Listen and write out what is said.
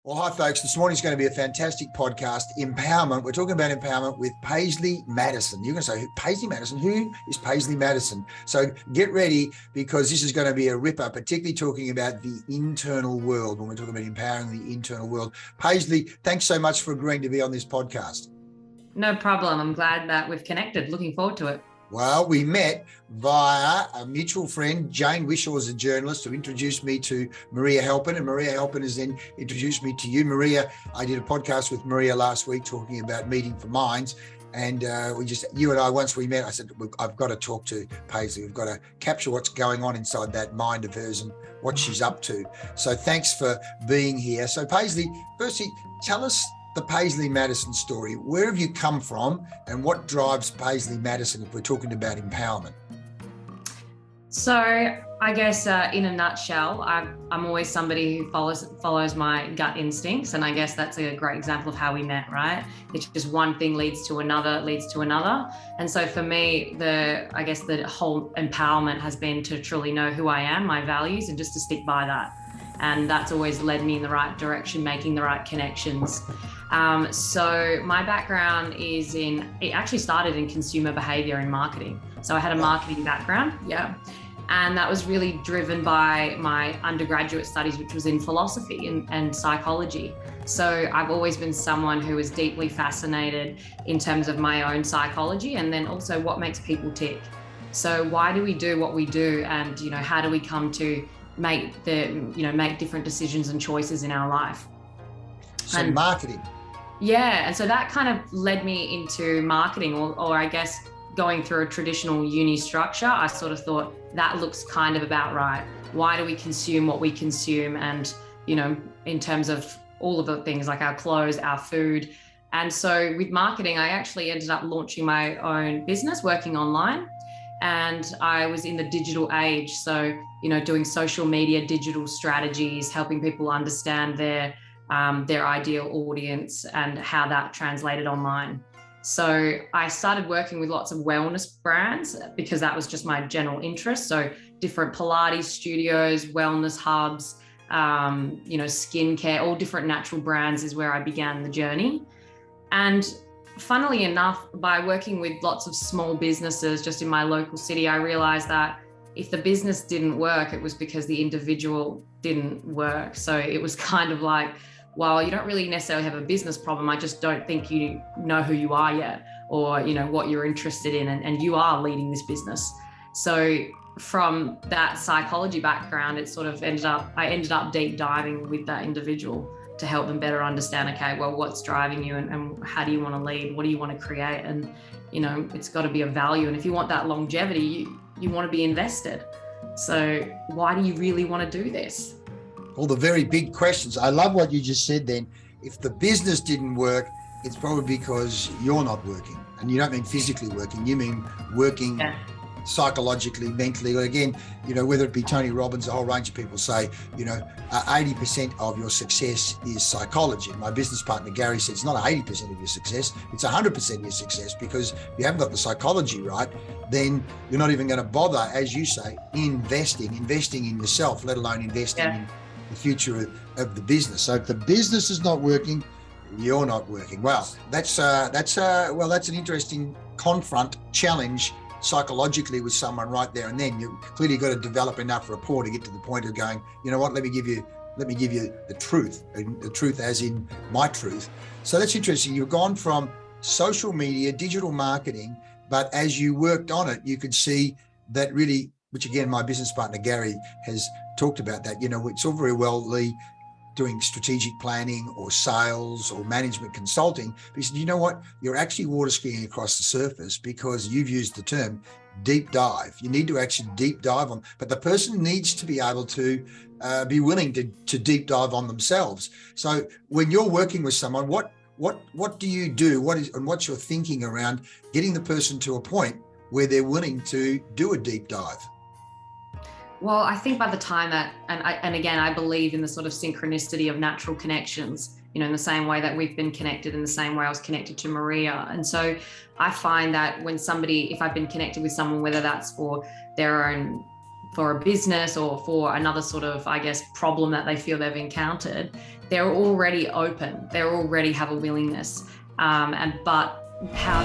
Well, hi, folks. This morning's going to be a fantastic podcast, Empowerment. We're talking about empowerment with Paisley Madison. You're going to say, Paisley Madison? Who is Paisley Madison? So get ready, because this is going to be a ripper, particularly talking about the internal world when we're talking about empowering the internal world. Paisley, thanks so much for agreeing to be on this podcast. No problem. I'm glad that we've connected. Looking forward to it. Well, we met via a mutual friend, Jane Wishaw, is a journalist, who introduced me to Maria Halpin, and Maria Halpin has then introduced me to you. Maria, I did a podcast with Maria last week talking about Meeting for Minds, and you and I, once we met, I said, I've got to talk to Paisley. We've got to capture what's going on inside that mind of hers and what she's up to. So thanks for being here. So Paisley, firstly, tell us the Paisley Madison story. Where have you come from and what drives Paisley Madison if we're talking about empowerment? So I guess in a nutshell, I'm always somebody who follows my gut instincts. And I guess that's a great example of how we met, right? It's just one thing leads to another. And so for me, the whole empowerment has been to truly know who I am, my values, and just to stick by that. And that's always led me in the right direction, making the right connections. So my background it actually started in consumer behavior and marketing. So I had a marketing background, and that was really driven by my undergraduate studies, which was in philosophy and psychology. So I've always been someone who is deeply fascinated in terms of my own psychology, and then also what makes people tick. So why do we do what we do, and how do we come to make different decisions and choices in our life? So marketing. Yeah, and so that kind of led me into marketing, or I guess going through a traditional uni structure. I sort of thought that looks kind of about right. Why do we consume what we consume? And, in terms of all of the things like our clothes, our food. And so with marketing, I actually ended up launching my own business, working online. And I was in the digital age. So, doing social media, digital strategies, helping people understand their ideal audience and how that translated online. So I started working with lots of wellness brands because that was just my general interest. So different Pilates studios, wellness hubs, skincare, all different natural brands is where I began the journey. And funnily enough, by working with lots of small businesses just in my local city, I realized that if the business didn't work, it was because the individual didn't work. So it was kind of like, well, you don't really necessarily have a business problem. I just don't think you know who you are yet, or what you're interested in, and you are leading this business. So from that psychology background, it sort of I ended up deep diving with that individual to help them better understand, okay, well, what's driving you, and how do you want to lead? What do you want to create? And, it's got to be of value. And if you want that longevity, you want to be invested. So why do you really want to do this? All the very big questions. I love what you just said then. If the business didn't work, it's probably because you're not working. And you don't mean physically working, you mean working psychologically, mentally. Or again, whether it be Tony Robbins, a whole range of people say, 80% of your success is psychology. My business partner, Gary, said it's not 80% of your success, it's 100% of your success, because if you haven't got the psychology right, then you're not even going to bother, as you say, investing in yourself, let alone investing in the future of the business. So if the business is not working, you're not working. Well, that's an interesting challenge psychologically with someone right there and then. You clearly got to develop enough rapport to get to the point of going, you know what, let me give you the truth as in my truth. So that's interesting. You've gone from social media, digital marketing, but as you worked on it, you could see that really, which again, my business partner, Gary, has talked about that. It's all very well, Leigh, doing strategic planning or sales or management consulting. But he said, you know what? You're actually water skiing across the surface, because you've used the term deep dive. You need to actually deep dive on, but the person needs to be able to be willing to deep dive on themselves. So when you're working with someone, what do you do? What's your thinking around getting the person to a point where they're willing to do a deep dive? Well, I think by the time that, and again, I believe in the sort of synchronicity of natural connections, in the same way that we've been connected, in the same way I was connected to Maria. And so I find that if I've been connected with someone, whether that's for their own for a business or for another sort of, I guess, problem that they feel they've encountered, they're already open. They already have a willingness. But how